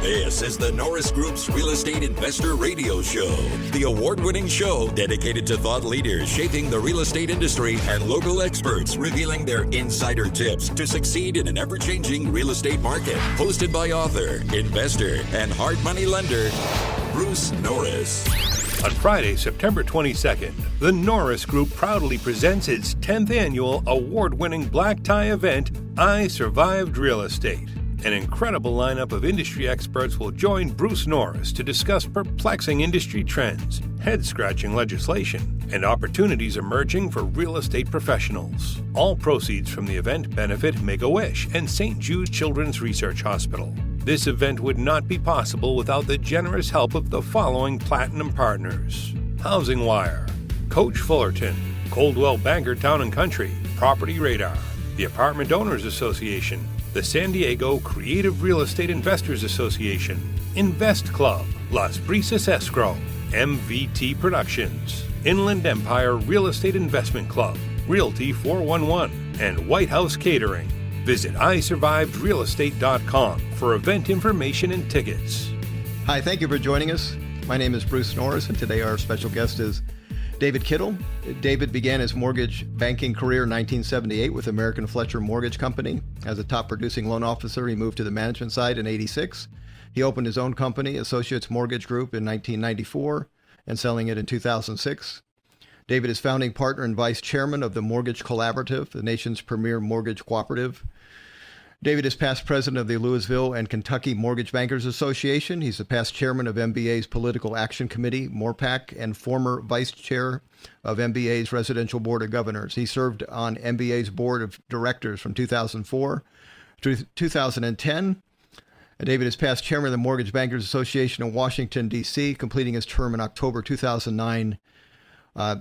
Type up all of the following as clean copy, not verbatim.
This is the Norris Group's Real Estate Investor Radio Show, the award-winning show dedicated to thought leaders shaping the real estate industry and local experts revealing their insider tips to succeed in an ever-changing real estate market. Hosted by author, investor, and hard money lender, Bruce Norris. On Friday, September 22nd, the Norris Group proudly presents its 10th annual award-winning black tie event, I Survived Real Estate. An incredible lineup of industry experts will join Bruce Norris to discuss perplexing industry trends, head-scratching legislation, and opportunities emerging for real estate professionals. All proceeds from the event benefit Make-A-Wish and St. Jude Children's Research Hospital. This event would not be possible without the generous help of the following platinum partners: Housing Wire, Coach Fullerton, Coldwell Banker Town & Country, Property Radar, the Apartment Owners Association, the San Diego Creative Real Estate Investors Association, Invest Club, Las Brisas Escrow, MVT Productions, Inland Empire Real Estate Investment Club, Realty 411, and White House Catering. Visit isurvivedrealestate.com for event information and tickets. Hi, thank you for joining us. My name is Bruce Norris, and today our special guest is David Kittle. David began his mortgage banking career in 1978 with American Fletcher Mortgage Company. As a top producing loan officer, he moved to the management side in '86. He opened his own company, Associates Mortgage Group, in 1994 and selling it in 2006. David is founding partner and vice chairman of the Mortgage Collaborative, the nation's premier mortgage cooperative. David is past president of the Louisville and Kentucky Mortgage Bankers Association. He's the past chairman of MBA's Political Action Committee, MORPAC, and former vice chair of MBA's Residential Board of Governors. He served on MBA's board of directors from 2004 to 2010. David is past chairman of the Mortgage Bankers Association in Washington, D.C., completing his term in October 2009.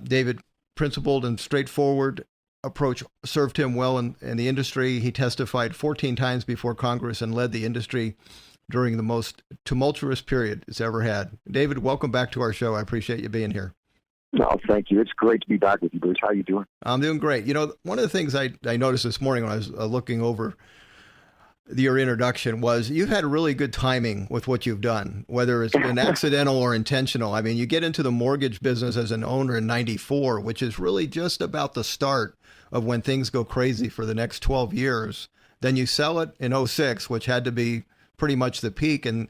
David, principled and straightforward approach served him well in the industry. He testified 14 times before Congress and led the industry during the most tumultuous period it's ever had. David, welcome back to our show. I appreciate you being here. No, thank you. It's great to be back with you, Bruce. How are you doing? I'm doing great. You know, one of the things I noticed this morning when I was looking over your introduction was you've had really good timing with what you've done, whether it's been accidental or intentional. I mean, you get into the mortgage business as an owner in '94, which is really just about the start of when things go crazy for the next 12 years. Then you sell it in '06, which had to be pretty much the peak. And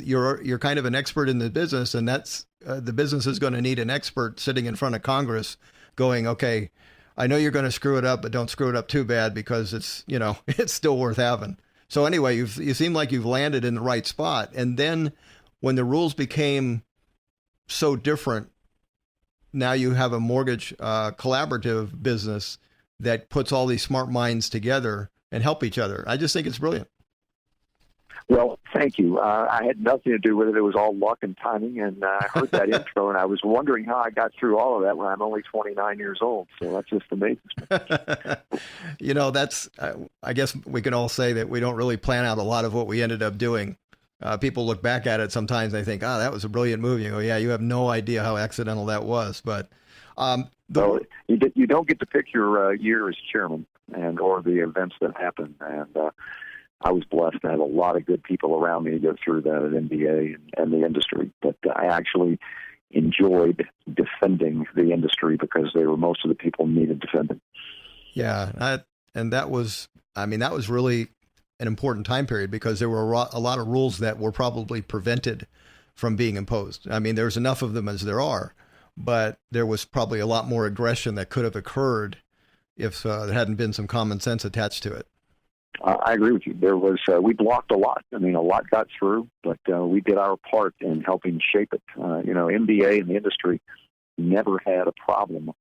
you're kind of an expert in the business. And that's the business is going to need an expert sitting in front of Congress going, okay, I know you're going to screw it up, but don't screw it up too bad because it's, you know, it's still worth having. So anyway, you seem like you've landed in the right spot. And then when the rules became so different, now you have a mortgage collaborative business that puts all these smart minds together and help each other. I just think it's brilliant. Well, thank you. I had nothing to do with it. It was all luck and timing, and I heard that intro, and I was wondering how I got through all of that when I'm only 29 years old. So that just amazes me. You know, that's, I guess we can all say that we don't really plan out a lot of what we ended up doing. People look back at it sometimes, they think, that was a brilliant move. You go, yeah, you have no idea how accidental that was. But so you don't get to pick your year as chairman or the events that happen. And I was blessed to have a lot of good people around me to go through that at MBA and the industry. But I actually enjoyed defending the industry because they were most of the people needed defending. Yeah, and that was really an important time period because there were a lot of rules that were probably prevented from being imposed. I mean, there's enough of them as there are, but there was probably a lot more aggression that could have occurred if there hadn't been some common sense attached to it. I agree with you. There was we blocked a lot. I mean, a lot got through, but we did our part in helping shape it. MBA and the industry never had a problem.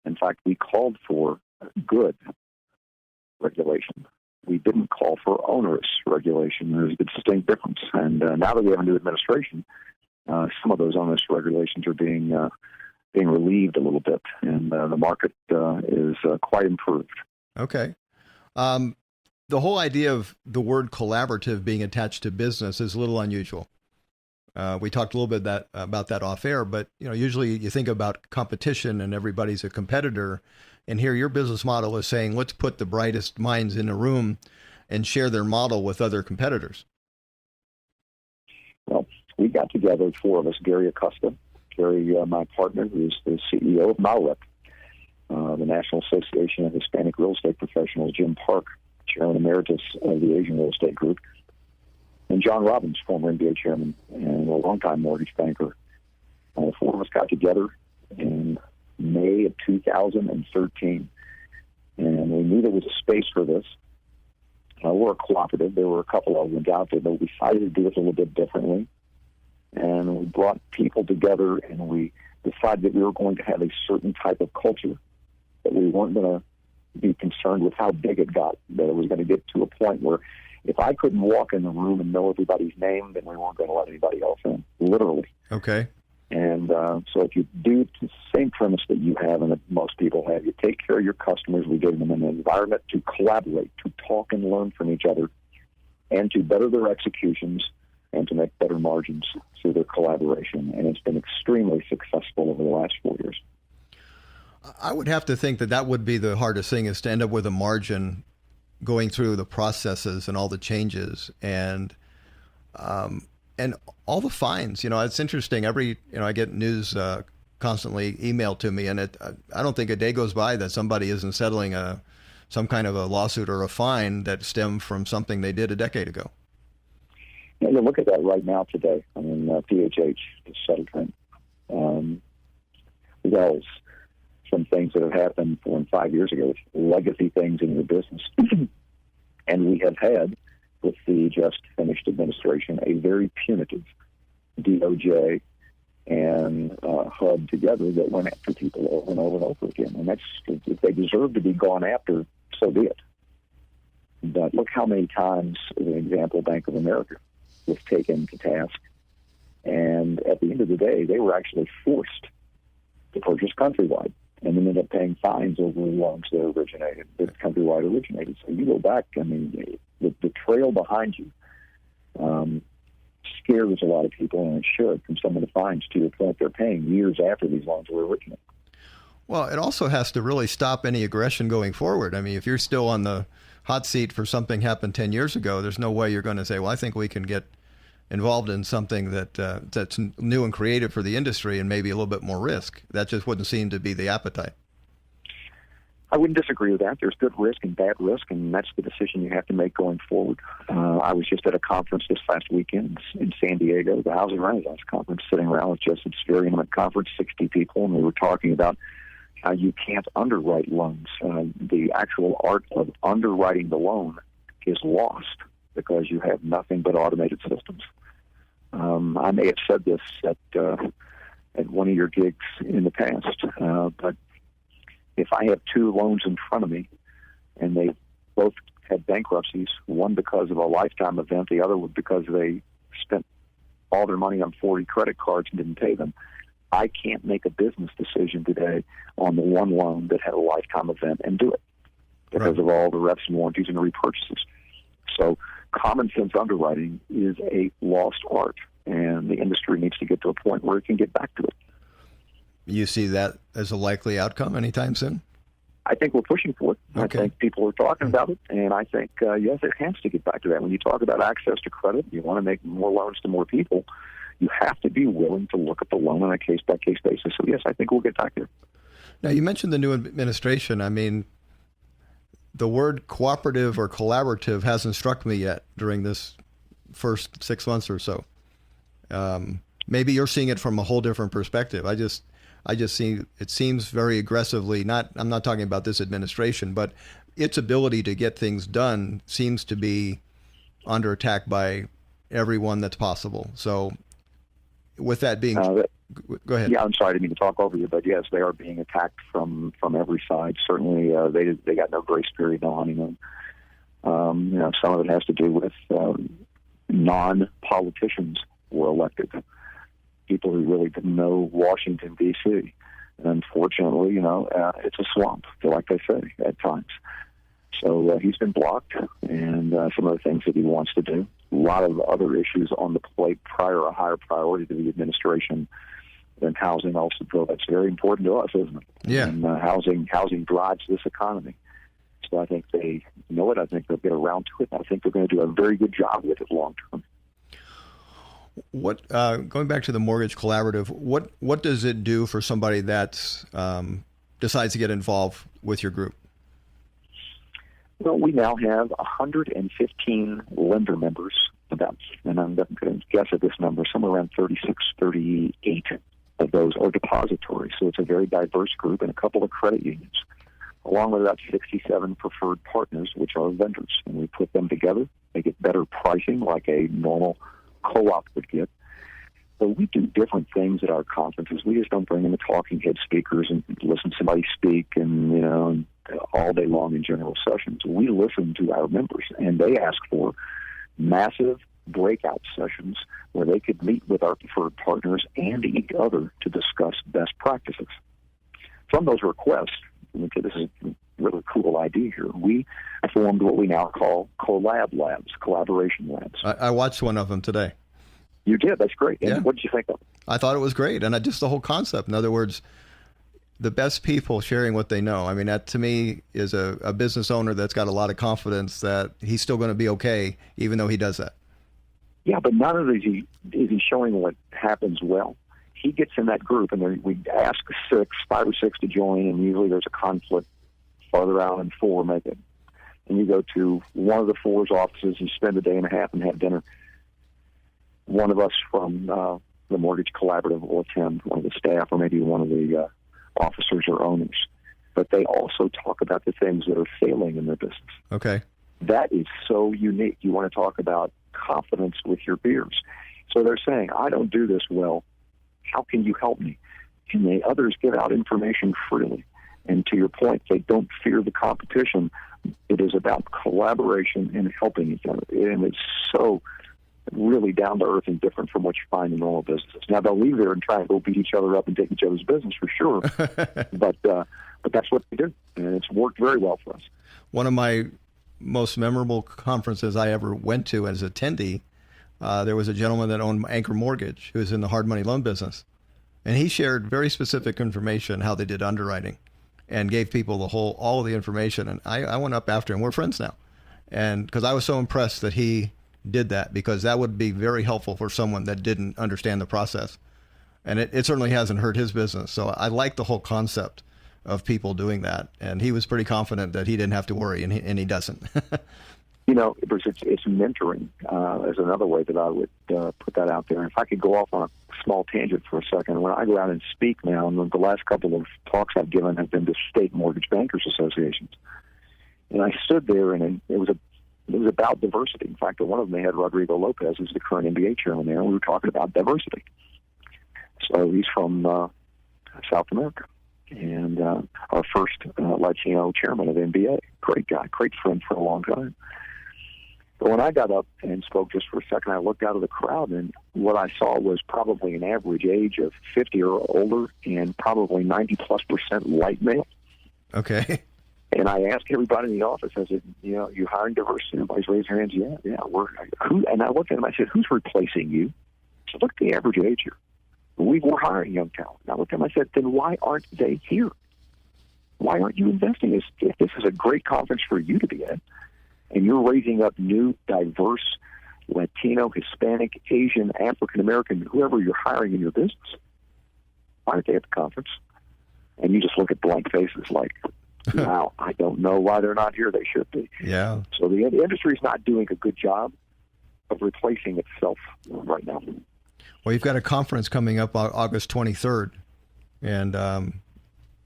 In fact, we called for good regulation. We didn't call for onerous regulation. There's a distinct difference. And now that we have a new administration, some of those onerous regulations are being relieved a little bit, and the market is quite improved. Okay. The whole idea of the word collaborative being attached to business is a little unusual. We talked a little bit about that off air, but usually you think about competition and everybody's a competitor. And here your business model is saying, let's put the brightest minds in a room and share their model with other competitors. we got together, four of us, Gary Acosta, Gary, my partner, who's the CEO of MORPAC, the National Association of Hispanic Real Estate Professionals, Jim Park, Chairman Emeritus of the Asian Real Estate Group, and John Robbins, former NBA chairman and a longtime mortgage banker. The four of us got together in May of 2013, and we knew there was a space for this. We're a cooperative. There were a couple of them out there, but we decided to do it a little bit differently. And we brought people together, and we decided that we were going to have a certain type of culture, that we weren't going to be concerned with how big it got, that it was going to get to a point where if I couldn't walk in the room and know everybody's name, then we weren't going to let anybody else in, literally. Okay. And so if you do the same premise that you have and that most people have, you take care of your customers, we give them an environment to collaborate, to talk and learn from each other, and to better their executions and to make better margins through their collaboration. And it's been extremely successful over the last 4 years. I would have to think that that would be the hardest thing, is to end up with a margin going through the processes and all the changes and all the fines. You know, it's interesting. I get news constantly emailed to me, and I don't think a day goes by that somebody isn't settling some kind of a lawsuit or a fine that stemmed from something they did a decade ago. Yeah, you look at that right now today. I mean, PHH, the settlement, Wells, some things that have happened 4 and 5 years ago, legacy things in your business. And we have had, with the just finished administration, a very punitive DOJ and HUD together that went after people over and over and over again. And that's, if they deserve to be gone after, so be it. But look how many times, as an example, Bank of America was taken to task. And at the end of the day, they were actually forced to purchase Countrywide and then ended up paying fines over loans that Countrywide originated. So you go back, I mean, the trail behind you scares a lot of people, and it should, from some of the fines, to the point they're paying years after these loans were originated. Well, it also has to really stop any aggression going forward. I mean, if you're still on the hot seat for something happened 10 years ago, there's no way you're going to say, well, I think we can get involved in something that's new and creative for the industry and maybe a little bit more risk. That just wouldn't seem to be the appetite. I wouldn't disagree with that. There's good risk and bad risk, and that's the decision you have to make going forward. I was just at a conference this last weekend in San Diego, the Housing Renaissance Conference, sitting around with it's a very intimate conference, 60 people, and we were talking about how you can't underwrite loans. The actual art of underwriting the loan is lost because you have nothing but automated systems. I may have said this at one of your gigs in the past, but if I have two loans in front of me and they both had bankruptcies, one because of a lifetime event, the other because they spent all their money on 40 credit cards and didn't pay them, I can't make a business decision today on the one loan that had a lifetime event and do it because of all the reps and warranties and repurchases. So common sense underwriting is a lost art, and the industry needs to get to a point where it can get back to it. You see that as a likely outcome anytime soon? I think we're pushing for it. Okay. I think people are talking about it, and I think, yes, it has to get back to that. When you talk about access to credit, you want to make more loans to more people, you have to be willing to look at the loan on a case-by-case basis. So, yes, I think we'll get back there. Now, you mentioned the new administration. I mean, the word cooperative or collaborative hasn't struck me yet during this first 6 months or so. Maybe you're seeing it from a whole different perspective. I just see it seems very aggressively, I'm not talking about this administration, but its ability to get things done seems to be under attack by everyone that's possible. So with that being, go ahead. Yeah, I'm sorry, I didn't mean to talk over you, but yes, they are being attacked from every side. Certainly, they got no grace period, no honeymoon. Some of it has to do with non-politicians were elected. People who really didn't know Washington, D.C. And unfortunately, it's a swamp, like they say, at times. So he's been blocked, and some of the things that he wants to do. A lot of other issues on the plate a higher priority to the administration than housing also. That's very important to us, isn't it? Yeah. And housing drives this economy. So I think they know it. I think they'll get around to it. I think they're going to do a very good job with it long term. What going back to the mortgage collaborative, what does it do for somebody that decides to get involved with your group? Well, we now have 115 lender members, and I'm going to guess at this number, somewhere around 36, 38 of those are depositories. So it's a very diverse group, and a couple of credit unions, along with about 67 preferred partners, which are vendors. And we put them together. They get better pricing like a normal co-op would get. But we do different things at our conferences. We just don't bring in the talking head speakers and listen to somebody speak and all day long in general sessions. We listen to our members, and they ask for massive breakout sessions where they could meet with our preferred partners and each other to discuss best practices. From those requests, okay, this is a really cool idea here, we formed what we now call collab labs, collaboration labs. I watched one of them today. You did? That's great. And yeah. What did you think of it? I thought it was great, and just the whole concept. In other words, the best people sharing what they know. I mean, that to me is a business owner that's got a lot of confidence that he's still going to be okay, even though he does that. Yeah, but not only is he showing what happens well, he gets in that group, and we ask 5 or 6 to join, and usually there's a conflict farther out, and 4 make it. And you go to one of the 4's offices, you spend a day and a half and have dinner. One of us from the Mortgage Collaborative will attend, one of the staff, or maybe one of the officers or owners. But they also talk about the things that are failing in their business. Okay. That is so unique. You want to talk about confidence with your peers. So they're saying, I don't do this well. How can you help me? And the others give out information freely. And to your point, they don't fear the competition. It is about collaboration and helping each other. And it's so really down to earth and different from what you find in normal businesses. Now, they'll leave there and try and go beat each other up and take each other's business for sure. but that's what they do. And it's worked very well for us. One of my most memorable conferences I ever went to as an attendee, there was a gentleman that owned Anchor Mortgage who was in the hard money loan business. And he shared very specific information, how they did underwriting, and gave people all of the information. And I went up after him. We're friends now. And because I was so impressed that he did that, because that would be very helpful for someone that didn't understand the process. And it certainly hasn't hurt his business. So I like the whole concept of people doing that. And he was pretty confident that he didn't have to worry, and he doesn't. Bruce, it's mentoring as another way that I would put that out there. If I could go off on a small tangent for a second, when I go out and speak now, and the last couple of talks I've given have been to state mortgage bankers associations, and I stood there, and it was about diversity. In fact, one of them, they had Rodrigo Lopez, who's the current NBA chairman there, and we were talking about diversity. So he's from South America, and our first Latino chairman of NBA. Great guy, great friend for a long time. But when I got up and spoke just for a second, I looked out of the crowd, and what I saw was probably an average age of 50 or older and probably 90+% white male. Okay. And I asked everybody in the office, I said, you hiring diversity? Everybody's raised their hands. Yeah. And I looked at them, I said, who's replacing you? So look at the average age here. We're hiring young talent. And I looked at them, I said, then why aren't they here? Why aren't you investing? If this is a great conference for you to be at, and you're raising up new, diverse, Latino, Hispanic, Asian, African-American, whoever you're hiring in your business, why aren't they at the conference? And you just look at blank faces like, wow, I don't know why they're not here. They should be. Yeah. So the industry is not doing a good job of replacing itself right now. Well, you've got a conference coming up August 23rd, and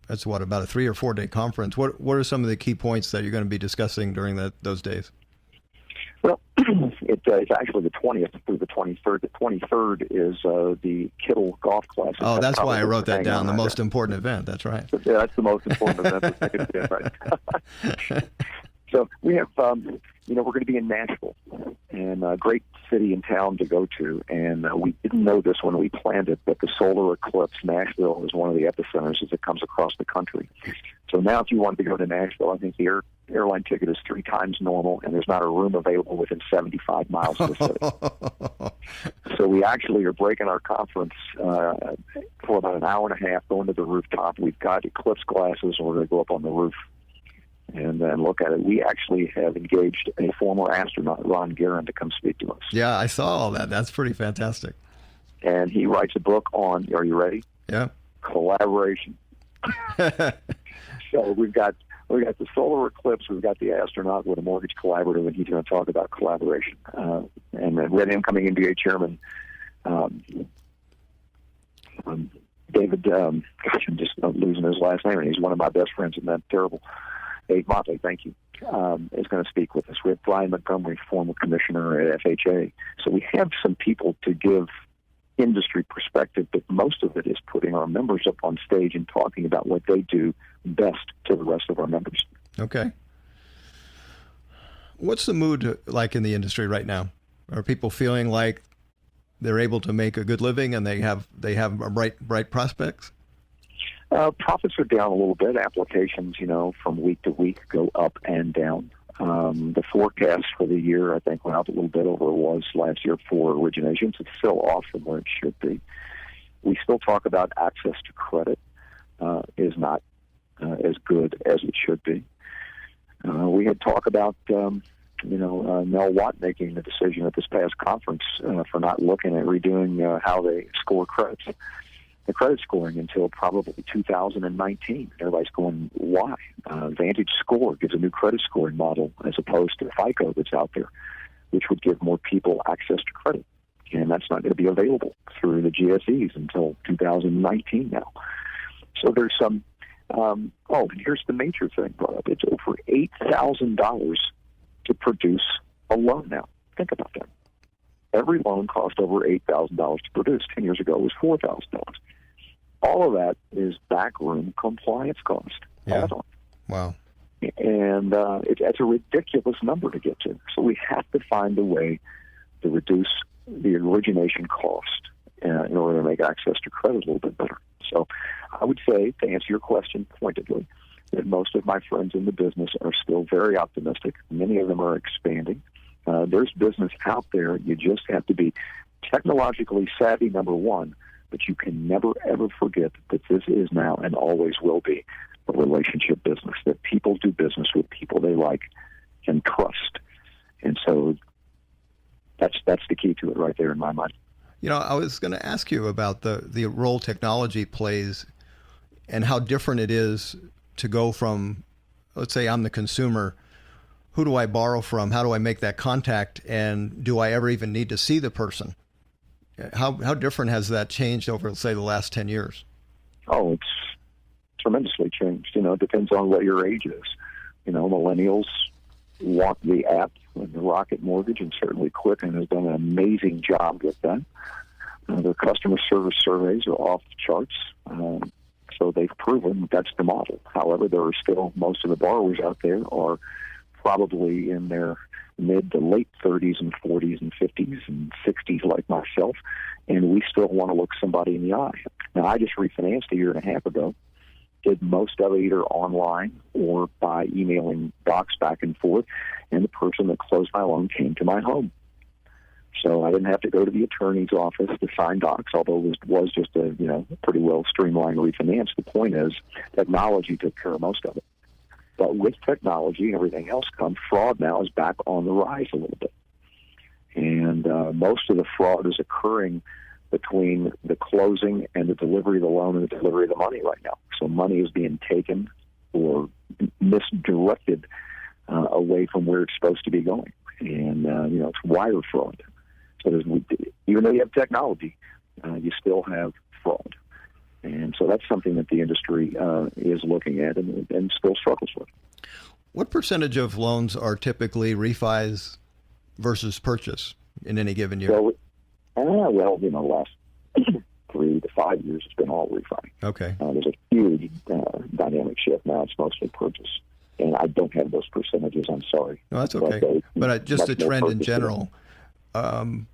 that's about a 3 or 4 day conference. What are some of the key points that you're going to be discussing during those days? Well, it's actually the 20th through the 23rd. The 23rd is the Kittle Golf Classic. Oh, that's why I wrote that down. The most important event. That's right. Yeah, that's the most important event. Right. So we have, we're going to be in Nashville, and a great city and town to go to. And we didn't know this when we planned it, but the solar eclipse, Nashville is one of the epicenters as it comes across the country. So now if you want to go to Nashville, I think the airline ticket is 3 times normal, and there's not a room available within 75 miles of the city. So we actually are breaking our conference for about an hour and a half, going to the rooftop. We've got eclipse glasses, and we're going to go up on the roof and then look at it. We actually have engaged a former astronaut, Ron Guerin, to come speak to us. Yeah, I saw all that. That's pretty fantastic. And he writes a book on, are you ready? Yeah. Collaboration. So we've got the solar eclipse, we've got the astronaut with a mortgage collaborative, and he's going to talk about collaboration. And then we have incoming MBA chairman, David, I'm just losing his last name, and he's one of my best friends in that terrible. Dave Motley, thank you, is going to speak with us. We have Brian Montgomery, former commissioner at FHA. So we have some people to give industry perspective, but most of it is putting our members up on stage and talking about what they do best to the rest of our members. Okay. What's the mood like in the industry right now? Are people feeling like they're able to make a good living and they have bright prospects? Profits are down a little bit. Applications, from week to week go up and down. The forecast for the year, I think, went up a little bit over it was last year for originations. It's still off from where it should be. We still talk about access to credit is not as good as it should be. We had talked about, Mel Watt making the decision at this past conference for not looking at redoing how they score credits. The credit scoring until probably 2019. Everybody's going, why? Vantage Score gives a new credit scoring model as opposed to FICO that's out there, which would give more people access to credit. And that's not going to be available through the GSEs until 2019 now. So there's some, and here's the major thing brought up. It's over $8,000 to produce a loan now. Think about that. Every loan cost over $8,000 to produce. 10 years ago, it was $4,000. All of that is backroom compliance cost. Yeah. Wow. And it's a ridiculous number to get to. So we have to find a way to reduce the origination cost in order to make access to credit a little bit better. So I would say, to answer your question pointedly, that most of my friends in the business are still very optimistic. Many of them are expanding. There's business out there. You just have to be technologically savvy, number one, but you can never, ever forget that this is now and always will be a relationship business, that people do business with people they like and trust. And so that's the key to it right there in my mind. I was going to ask you about the role technology plays and how different it is to go from, let's say I'm the consumer, who do I borrow from? How do I make that contact? And do I ever even need to see the person? How different has that changed over, say, the last 10 years? Oh, it's tremendously changed. It depends on what your age is. Millennials want the app and the Rocket Mortgage, and certainly Quicken has done an amazing job with that. Their customer service surveys are off the charts. So they've proven that's the model. However, there are still, most of the borrowers out there are probably in their mid to late 30s and 40s and 50s and 60s like myself, and we still want to look somebody in the eye. Now, I just refinanced a year and a half ago, did most of it either online or by emailing docs back and forth, and the person that closed my loan came to my home. So I didn't have to go to the attorney's office to sign docs, although it was just a pretty well streamlined refinance. The point is, technology took care of most of it. But with technology and everything else comes, fraud now is back on the rise a little bit. And most of the fraud is occurring between the closing and the delivery of the loan and the delivery of the money right now. So money is being taken or misdirected away from where it's supposed to be going. And, it's wire fraud. So even though you have technology, you still have fraud. And so that's something that the industry is looking at and still struggles with. What percentage of loans are typically refis versus purchase in any given year? The last 3 to 5 years, it's been all refi. Okay. There's a huge dynamic shift now. It's mostly purchase. And I don't have those percentages. I'm sorry. No, that's okay. But just the trend in general. One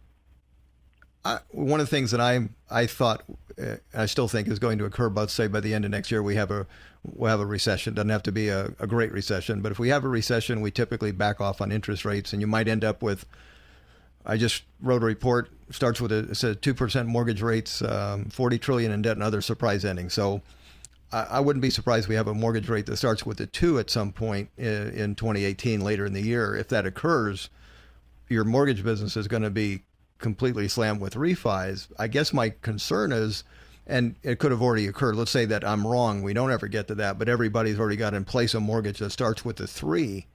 of the things that I thought, I still think is going to occur, about say by the end of next year, we'll have a recession. Doesn't have to be a great recession, but if we have a recession, we typically back off on interest rates, and you might end up with. I just wrote a report. Starts with it says 2% mortgage rates, $40 trillion in debt, and other surprise endings. So I wouldn't be surprised if we have a mortgage rate that starts with a 2 at some point in 2018, later in the year. If that occurs, your mortgage business is going to be completely slammed with refis. I guess my concern is, and it could have already occurred, let's say that I'm wrong, we don't ever get to that, but everybody's already got in place a mortgage that starts with a 3.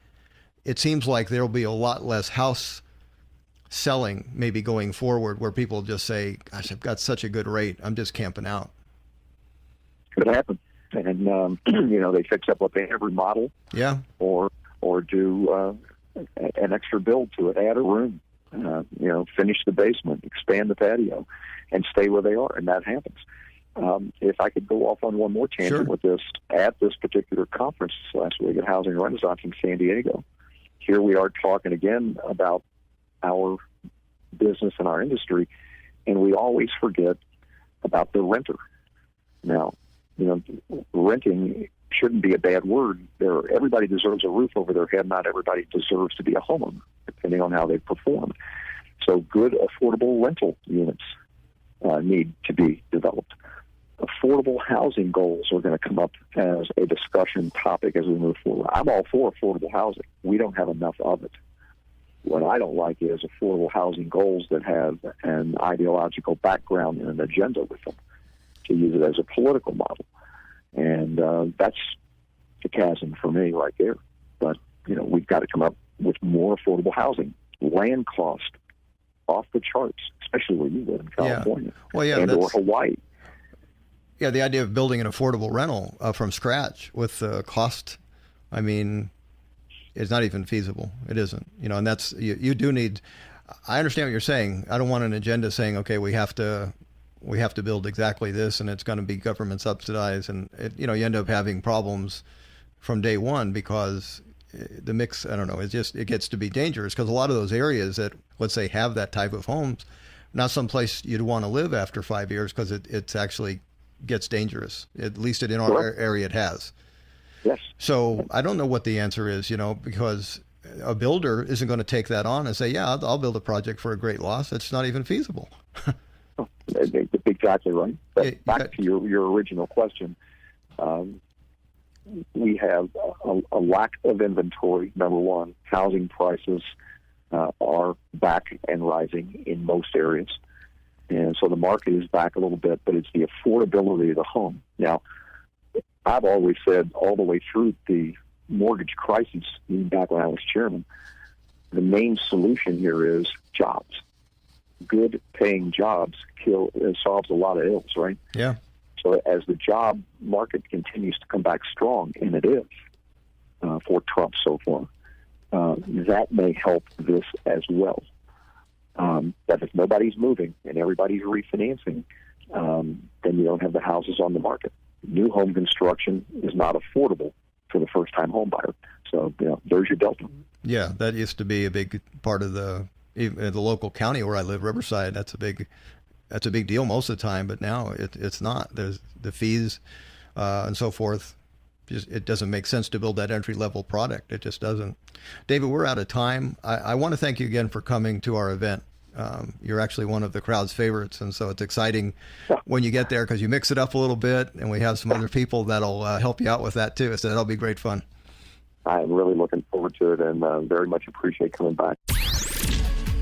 It seems like there'll be a lot less house selling maybe going forward, where people just say, gosh, I've got such a good rate, I'm just camping out. Could happen. And, they fix up what they have, remodel. Yeah. Or do an extra build to it, add a room, finish the basement, expand the patio, and stay where they are. And that happens. If I could go off on one more tangent Sure. with this, at this particular conference last week at Housing Renaissance in San Diego, here we are talking again about our business and our industry, and we always forget about the renter. Now, renting shouldn't be a bad word. Everybody deserves a roof over their head. Not everybody deserves to be a homeowner, depending on how they perform. So good, affordable rental units need to be developed. Affordable housing goals are going to come up as a discussion topic as we move forward. I'm all for affordable housing. We don't have enough of it. What I don't like is affordable housing goals that have an ideological background and an agenda with them, to use it as a political model. And that's the chasm for me right there. But, we've got to come up with more affordable housing. Land cost off the charts, especially where you live in California. Yeah. Well, yeah, or Hawaii. Yeah, the idea of building an affordable rental from scratch with the cost, it's not even feasible. It isn't. And that's, you do need, I understand what you're saying. I don't want an agenda saying, okay, we have to build exactly this, and it's going to be government subsidized, and you end up having problems from day one because the mix. I don't know. It gets to be dangerous because a lot of those areas that, let's say, have that type of homes, not someplace you'd want to live after 5 years because it's actually gets dangerous. At least in our area, it has. Yes. So I don't know what the answer is, because a builder isn't going to take that on and say, yeah, I'll build a project for a great loss. It's not even feasible. Exactly right. But back to your original question, we have a lack of inventory, number one. Housing prices are back and rising in most areas. And so the market is back a little bit, but it's the affordability of the home. Now, I've always said all the way through the mortgage crisis, even back when I was chairman, the main solution here is jobs. Good paying jobs solves a lot of ills, right? Yeah. So as the job market continues to come back strong, and it is for Trump so far, that may help this as well. But if nobody's moving and everybody's refinancing, then you don't have the houses on the market. New home construction is not affordable for the first-time home buyer. So there's your delta. Yeah, that used to be a big part of the local county where I live, Riverside. That's a big deal most of the time, but now it's not. There's the fees and so forth. It doesn't make sense to build that entry-level product. It just doesn't. David, we're out of time. I want to thank you again for coming to our event. You're actually one of the crowd's favorites, and so it's exciting when you get there because you mix it up a little bit, and we have some other people that'll help you out with that too. So that'll be great fun. I'm really looking forward to it, and very much appreciate coming back.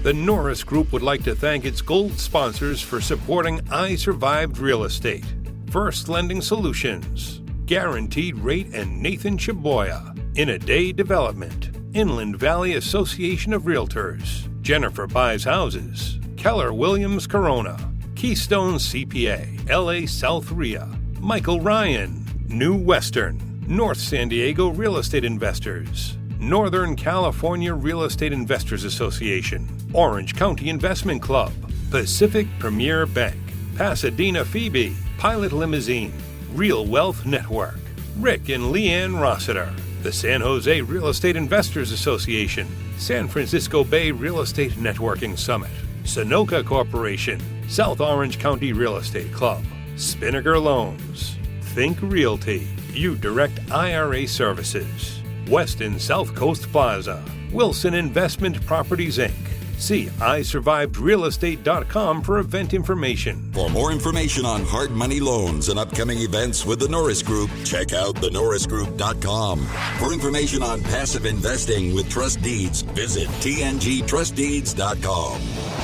The Norris Group would like to thank its gold sponsors for supporting I Survived Real Estate. First Lending Solutions, Guaranteed Rate and Nathan Chaboya, In a Day Development, Inland Valley Association of Realtors, Jennifer Buys Houses, Keller Williams Corona, Keystone CPA, LA South RIA, Michael Ryan, New Western, North San Diego Real Estate Investors, Northern California Real Estate Investors Association, Orange County Investment Club, Pacific Premier Bank, Pasadena Phoebe, Pilot Limousine, Real Wealth Network, Rick and Leanne Rossiter, the San Jose Real Estate Investors Association, San Francisco Bay Real Estate Networking Summit, Sunoco Corporation, South Orange County Real Estate Club, Spinnaker Loans, Think Realty, U Direct IRA Services, West and South Coast Plaza, Wilson Investment Properties Inc., See isurvivedrealestate.com for event information. For more information on hard money loans and upcoming events with the Norris Group, check out thenorrisgroup.com. For information on passive investing with trust deeds, visit tngtrustdeeds.com.